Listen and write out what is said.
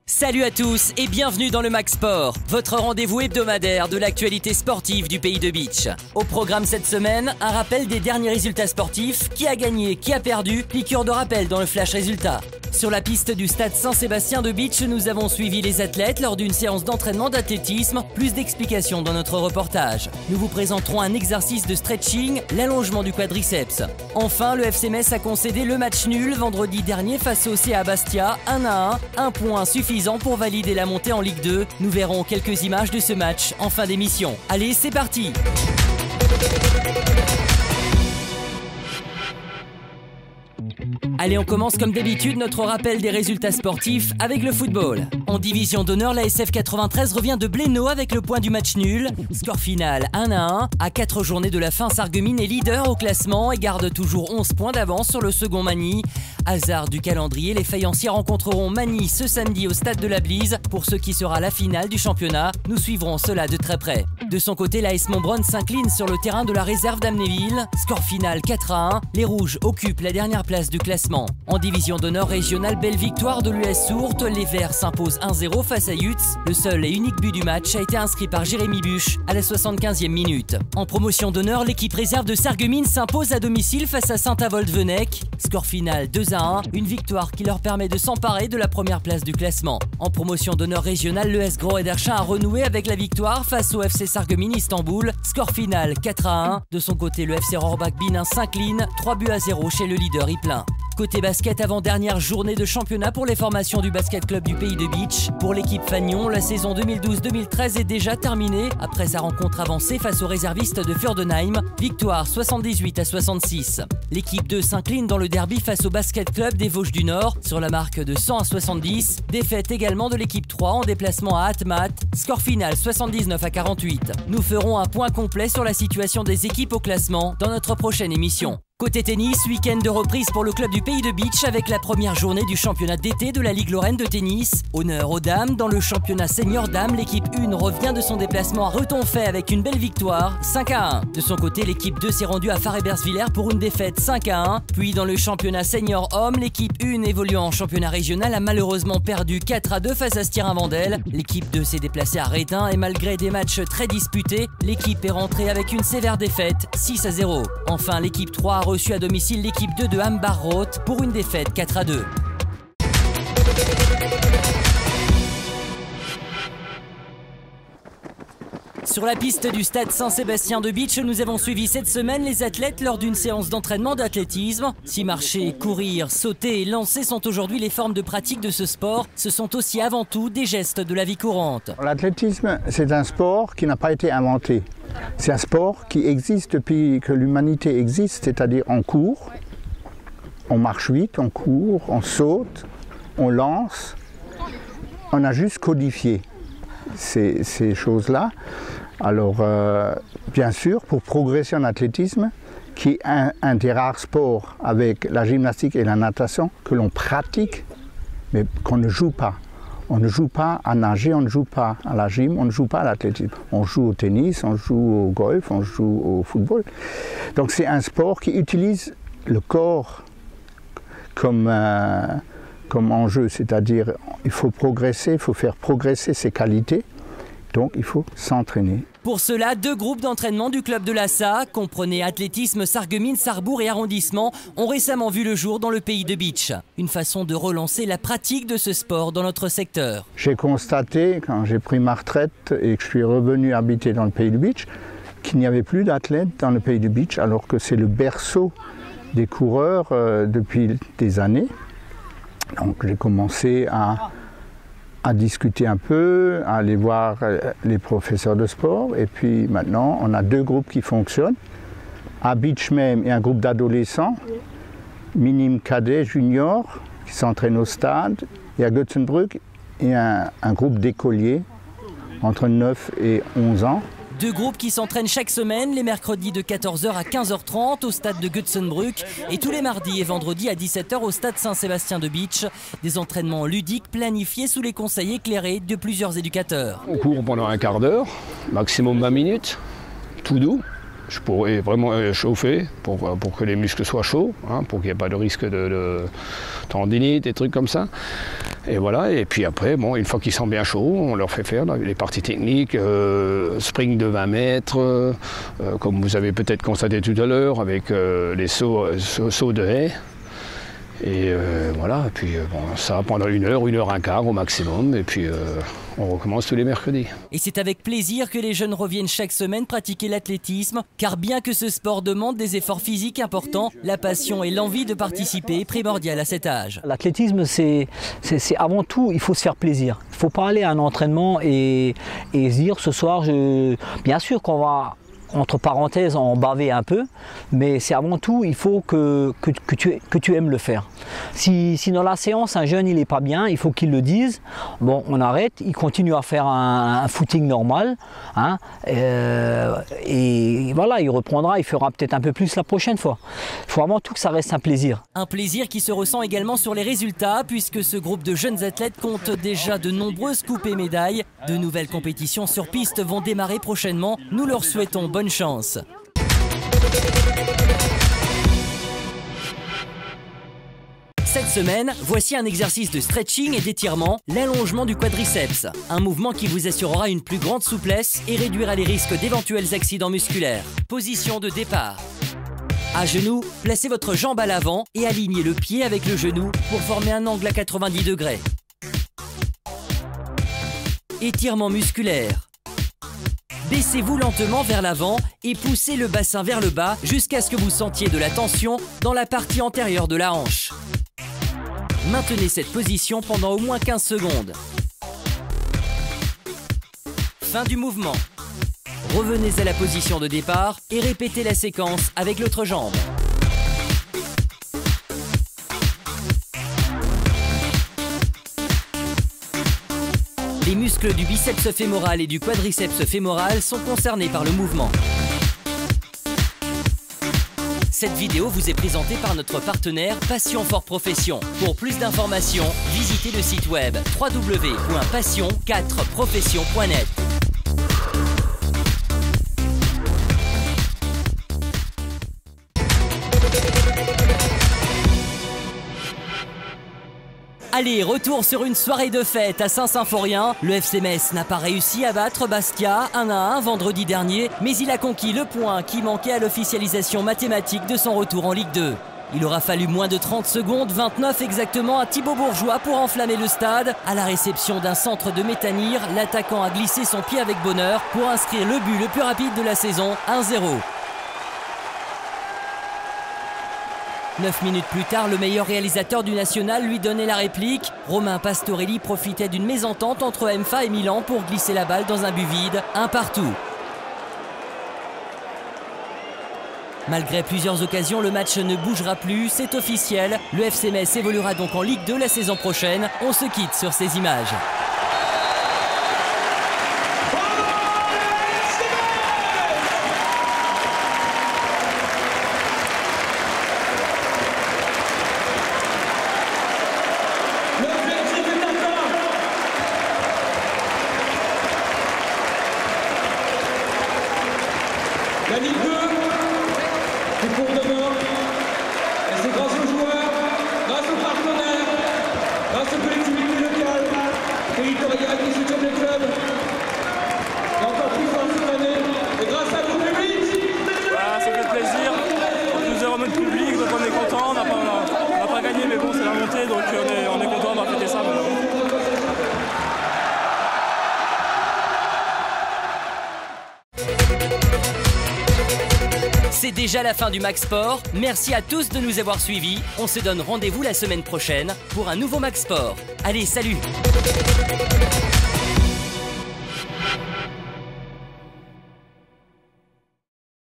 Salut à tous et bienvenue dans le Max Sport, votre rendez-vous hebdomadaire de l'actualité sportive du pays de Beach. Au programme cette semaine, un rappel des derniers résultats sportifs, qui a gagné, qui a perdu, piqûre de rappel dans le flash résultat. Sur la piste du stade Saint-Sébastien de Beach, nous avons suivi les athlètes lors d'une séance d'entraînement d'athlétisme, plus d'explications dans notre reportage. Nous vous présenterons un exercice de stretching, l'allongement du quadriceps. Enfin, le FC Metz a concédé le match nul vendredi dernier face au CA Bastia, 1-1, un point suffisant pour valider la montée en Ligue 2. Nous verrons quelques images de ce match en fin d'émission. Allez, c'est parti! Allez, on commence comme d'habitude notre rappel des résultats sportifs avec le football. En division d'honneur, la SF 93 revient de Blénaud avec le point du match nul. Score final 1-1. À 4 journées de la fin, Sarreguemines est leader au classement et garde toujours 11 points d'avance sur le second Magny. Hasard du calendrier, les Fayenciers rencontreront Magny ce samedi au stade de la Blise pour ce qui sera la finale du championnat. Nous suivrons cela de très près. De son côté, l'AS Montbronn s'incline sur le terrain de la réserve d'Amnéville. Score final 4-1. Les Rouges occupent la dernière place du classement. En division d'honneur régionale, belle victoire de l'US Sourtes. Les Verts s'imposent 1-0 face à Yutz. Le seul et unique but du match a été inscrit par Jérémy Buche à la 75e minute. En promotion d'honneur, l'équipe réserve de Sarreguemines s'impose à domicile face à Saint-Avold-Venec. Score final 2-1. Une victoire qui leur permet de s'emparer de la première place du classement. En promotion d'honneur régionale, l'ES Gros Ederchin a renoué avec la victoire face au FC Sarreguemines Istanbul. Score final 4-1. De son côté, le FC Rohrbach-Binin s'incline 3-0 chez le leader Ypelin. Côté basket, avant-dernière journée de championnat pour les formations du basket club du pays de Beach. Pour l'équipe Fagnon, la saison 2012-2013 est déjà terminée après sa rencontre avancée face aux réservistes de Fürdenheim. Victoire 78-66. L'équipe 2 s'incline dans le derby face au basket club des Vosges du Nord sur la marque de 100-70. Défaite également de l'équipe 3 en déplacement à Atmat. Score final 79-48. Nous ferons un point complet sur la situation des équipes au classement dans notre prochaine émission. Côté tennis, week-end de reprise pour le club du pays de Beach avec la première journée du championnat d'été de la Ligue Lorraine de tennis. Honneur aux dames, dans le championnat senior dames, l'équipe 1 revient de son déplacement à Retonfay avec une belle victoire, 5-1. De son côté, l'équipe 2 s'est rendue à Farébersvillers pour une défaite 5-1. Puis dans le championnat senior homme, l'équipe 1 évoluant en championnat régional a malheureusement perdu 4-2 face à Styrin-Vandel. L'équipe 2 s'est déplacée à Rétin et malgré des matchs très disputés, l'équipe est rentrée avec une sévère défaite, 6-0. Enfin, l'équipe 3 a reçu à domicile l'équipe 2 de Hambar-Roth pour une défaite 4-2. Sur la piste du stade Saint-Sébastien de Beach, nous avons suivi cette semaine les athlètes lors d'une séance d'entraînement d'athlétisme. Si marcher, courir, sauter et lancer sont aujourd'hui les formes de pratique de ce sport, ce sont aussi avant tout des gestes de la vie courante. L'athlétisme, c'est un sport qui n'a pas été inventé. C'est un sport qui existe depuis que l'humanité existe, c'est-à-dire on court, on marche vite, on court, on saute, on lance. On a juste codifié ces choses-là. Alors, bien sûr, pour progresser en athlétisme, qui est un des rares sports avec la gymnastique et la natation que l'on pratique, mais qu'on ne joue pas. On ne joue pas à nager, on ne joue pas à la gym, on ne joue pas à l'athlétisme. On joue au tennis, on joue au golf, on joue au football. Donc c'est un sport qui utilise le corps comme enjeu, c'est-à-dire il faut progresser, il faut faire progresser ses qualités. Donc il faut s'entraîner. Pour cela, 2 groupes d'entraînement du club de l'ASSA, comprenez athlétisme, Sarreguemines, Sarrebourg et arrondissement, ont récemment vu le jour dans le pays de Beach. Une façon de relancer la pratique de ce sport dans notre secteur. J'ai constaté, quand j'ai pris ma retraite et que je suis revenu habiter dans le pays de Beach, qu'il n'y avait plus d'athlètes dans le pays de Beach, alors que c'est le berceau des coureurs depuis des années. Donc j'ai commencé à discuter un peu, à aller voir les professeurs de sport. Et puis maintenant, on a 2 groupes qui fonctionnent. À Beach même, il y a un groupe d'adolescents, minime cadet, junior, qui s'entraînent au stade. Et à Götzenbrück, il y a un groupe d'écoliers entre 9 et 11 ans Deux groupes qui s'entraînent chaque semaine, les mercredis de 14h à 15h30 au stade de Götzenbrück et tous les mardis et vendredis à 17h au stade Saint-Sébastien de Bitche. Des entraînements ludiques planifiés sous les conseils éclairés de plusieurs éducateurs. On court pendant un quart d'heure, maximum 20 minutes, tout doux. Je pourrais vraiment chauffer pour que les muscles soient chauds, hein, pour qu'il n'y ait pas de risque de tendinite, des trucs comme ça. Et voilà, et puis après, bon, une fois qu'ils sont bien chauds, on leur fait faire les parties techniques, sprint de 20 mètres, comme vous avez peut-être constaté tout à l'heure, avec les sauts de haie. Et voilà, et puis bon, ça pendant 1 heure, 1 heure 15 au maximum, et puis on recommence tous les mercredis. Et c'est avec plaisir que les jeunes reviennent chaque semaine pratiquer l'athlétisme, car bien que ce sport demande des efforts physiques importants, la passion et l'envie de participer est primordiale à cet âge. L'athlétisme, c'est avant tout, il faut se faire plaisir. Il ne faut pas aller à un entraînement et se dire ce soir, bien sûr qu'on va, entre parenthèses, en baver un peu, mais c'est avant tout, il faut que tu aimes le faire. Si dans la séance, un jeune il n'est pas bien, il faut qu'il le dise. Bon, on arrête, il continue à faire un footing normal, hein, et voilà, il reprendra, il fera peut-être un peu plus la prochaine fois. Il faut avant tout que ça reste un plaisir. Un plaisir qui se ressent également sur les résultats, puisque ce groupe de jeunes athlètes compte déjà de nombreuses coupes et médailles. De nouvelles compétitions sur piste vont démarrer prochainement. Nous leur souhaitons bonne chance. Cette semaine, voici un exercice de stretching et d'étirement, l'allongement du quadriceps. Un mouvement qui vous assurera une plus grande souplesse et réduira les risques d'éventuels accidents musculaires. Position de départ. À genoux, placez votre jambe à l'avant et alignez le pied avec le genou pour former un angle à 90 degrés. Étirement musculaire. Baissez-vous lentement vers l'avant et poussez le bassin vers le bas jusqu'à ce que vous sentiez de la tension dans la partie antérieure de la hanche. Maintenez cette position pendant au moins 15 secondes. Fin du mouvement. Revenez à la position de départ et répétez la séquence avec l'autre jambe. Les muscles du biceps fémoral et du quadriceps fémoral sont concernés par le mouvement. Cette vidéo vous est présentée par notre partenaire Passion for Profession. Pour plus d'informations, visitez le site web www.passion4profession.net. Allez, retour sur une soirée de fête à Saint-Symphorien. Le FC Metz n'a pas réussi à battre Bastia 1-1 vendredi dernier, mais il a conquis le point qui manquait à l'officialisation mathématique de son retour en Ligue 2. Il aura fallu moins de 30 secondes, 29 exactement, à Thibaut Bourgeois pour enflammer le stade. À la réception d'un centre de Métanire, l'attaquant a glissé son pied avec bonheur pour inscrire le but le plus rapide de la saison, 1-0. 9 minutes plus tard, le meilleur réalisateur du National lui donnait la réplique. Romain Pastorelli profitait d'une mésentente entre MFA et Milan pour glisser la balle dans un but vide, 1 partout. Malgré plusieurs occasions, le match ne bougera plus, c'est officiel. Le FC Metz évoluera donc en Ligue 2 la saison prochaine. On se quitte sur ces images. La Ligue 2, c'est pour demain. Et c'est grâce aux joueurs, grâce aux partenaires, grâce aux collectivités locales, territoriales qui soutiennent les clubs. Et encore plus fort cette année. Et grâce à vous, public. Voilà, ça fait plaisir. En plus de remettre le public, donc on est content. On n'a pas gagné, mais bon, c'est la montée, donc on est content d'avoir fêté ça. C'est déjà la fin du Max Sport. Merci à tous de nous avoir suivis. On se donne rendez-vous la semaine prochaine pour un nouveau Max Sport. Allez, salut!